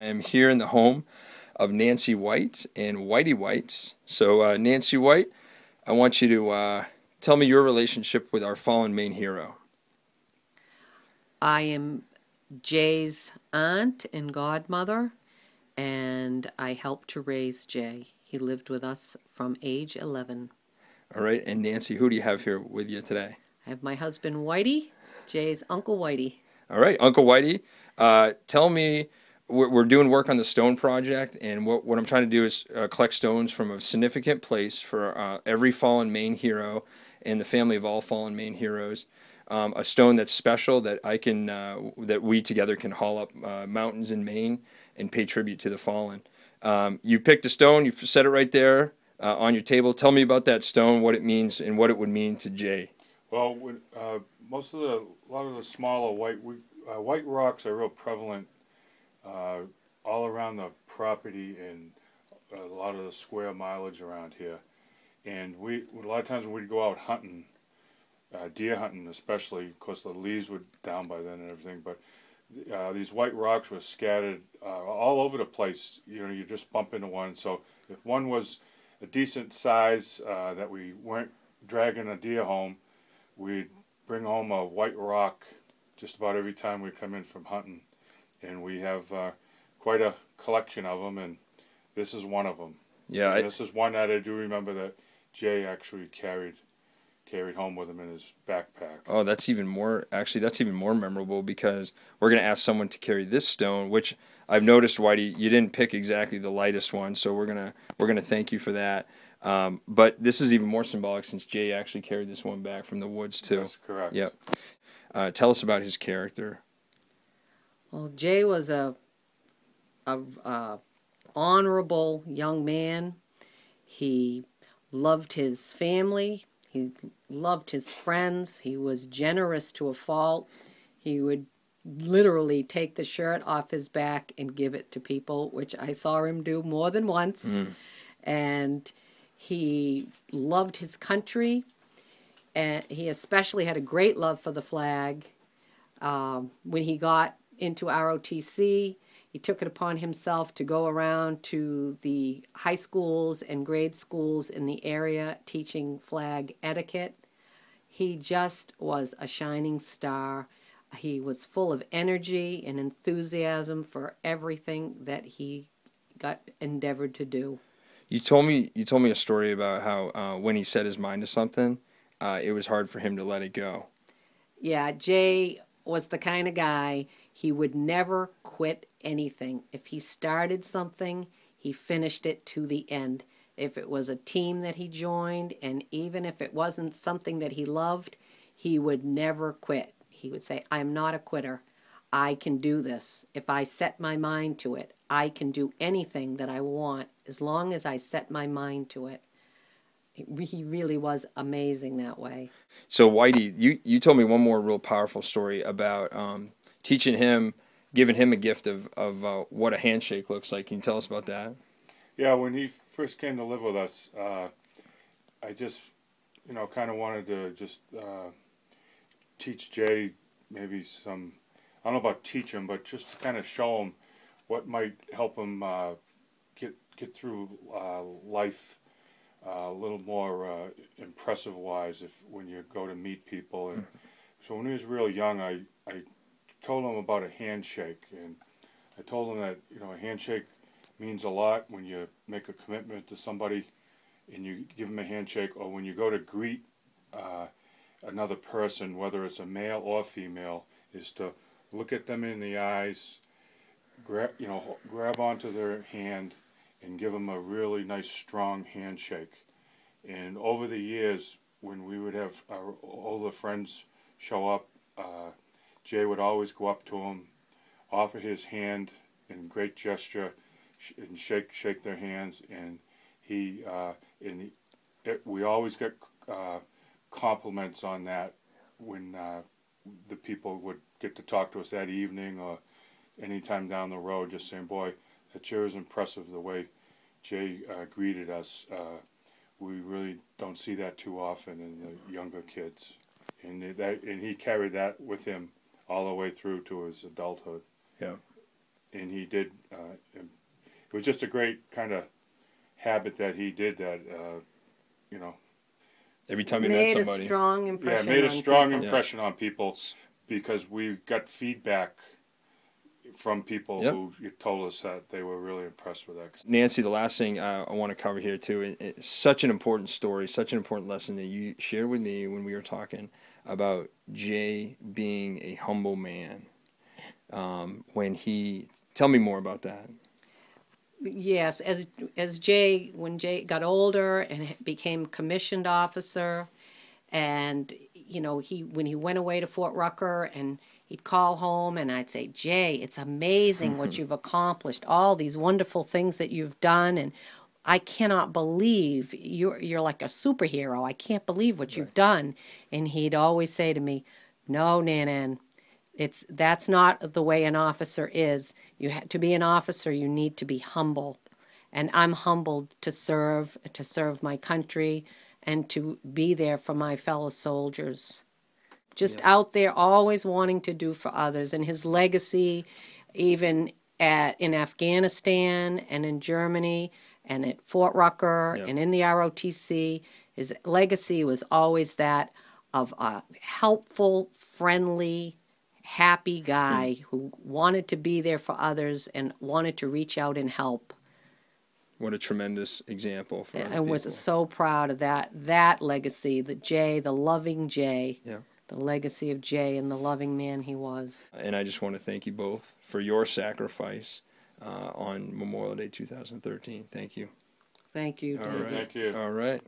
I'm here in the home of Nancy White and Whitey Whites. So, Nancy White, I want you to tell me your relationship with our fallen main hero. I am Jay's aunt and godmother, and I helped to raise Jay. He lived with us from age 11. All right, and Nancy, who do you have here with you today? I have my husband Whitey, Jay's Uncle Whitey. All right, Uncle Whitey, tell me, we're doing work on the stone project, and what I'm trying to do is collect stones from a significant place for every fallen main hero and the family of all fallen main heroes. A stone that's special that that we together can haul up mountains in Maine and pay tribute to the fallen. You picked a stone, you set it right there on your table. Tell me about that stone, what it means, and what it would mean to Jay. Well, a lot of the smaller white rocks are real prevalent all around the property and a lot of the square mileage around here. And a lot of times when we'd go out hunting, deer hunting especially, of course the leaves were down by then and everything, but these white rocks were scattered all over the place. You know, you just bump into one. So if one was a decent size that we weren't dragging a deer home, we'd bring home a white rock just about every time we come in from hunting. And we have quite a collection of them, and this is one of them. Yeah, This is one that I do remember that Jay actually carried home with him in his backpack. oh, that's even more, actually, that's even more memorable because we're going to ask someone to carry this stone, which I've noticed, Whitey, you didn't pick exactly the lightest one, so we're gonna thank you for that. But this is even more symbolic since Jay actually carried this one back from the woods too. That's correct. Yep. Tell us about his character. Well, Jay was a honorable young man. He loved his family. He loved his friends. He was generous to a fault. He would literally take the shirt off his back and give it to people, which I saw him do more than once. And he loved his country, and he especially had a great love for the flag. When he got into ROTC, he took it upon himself to go around to the high schools and grade schools in the area teaching flag etiquette. He just was a shining star. He was full of energy and enthusiasm for everything that he got endeavored to do. You told me a story about how when he set his mind to something, it was hard for him to let it go. Yeah, Jay was the kind of guy, he would never quit anything. If he started something, he finished it to the end. If it was a team that he joined, and even if it wasn't something that he loved, he would never quit. He would say, I'm not a quitter. I can do this. If I set my mind to it, I can do anything that I want as long as I set my mind to it. He really was amazing that way. So Whitey, you told me one more real powerful story about teaching him, giving him a gift of what a handshake looks like. Can you tell us about that? Yeah, when he first came to live with us, I just, kind of wanted to just teach Jay maybe some, I don't know about teach him, but just to kind of show him what might help him get through life a little more impressive wise if when you go to meet people. And so when he was real young, I told him about a handshake, and I told him that a handshake means a lot when you make a commitment to somebody and you give them a handshake, or when you go to greet another person, whether it's a male or female, is to look at them in the eyes, grab onto their hand and give them a really nice strong handshake. And over the years, when we would have our older friends show up, Jay would always go up to them, offer his hand in great gesture, and shake their hands. And we always get compliments on that when the people would get to talk to us that evening or anytime down the road, just saying, "Boy, that sure is impressive the way Jay greeted us." We really don't see that too often in the younger kids, and he carried that with him all the way through to his adulthood. Yeah. And he did it was just a great kind of habit that he did that, you know. Every time you met Made a somebody. strong Yeah, impression. it made a on strong people. impression on people because we got feedback from people Yep. who told us that they were really impressed with that. Nancy, the last thing I want to cover here too, it's such an important story, such an important lesson that you shared with me when we were talking about Jay being a humble man. Tell me more about that. Yes, as Jay, when Jay got older and became commissioned officer, and when he went away to Fort Rucker, and he'd call home, and I'd say, Jay, it's amazing what you've accomplished, all these wonderful things that you've done, and I cannot believe you're like a superhero. I can't believe what you've done. And he'd always say to me, no, Nanan, that's not the way an officer is. To be an officer, you need to be humble, and I'm humbled to serve my country, and to be there for my fellow soldiers. Just out there, always wanting to do for others, and his legacy, even in Afghanistan and in Germany and at Fort Rucker and in the ROTC, his legacy was always that of a helpful, friendly, happy guy who wanted to be there for others and wanted to reach out and help. What a tremendous example for other I was people. so proud of that legacy, the loving Jay, Yeah. the legacy of Jay and the loving man he was. And I just want to thank you both for your sacrifice on Memorial Day 2013. Thank you. Thank you, All David. right. Thank you. All right.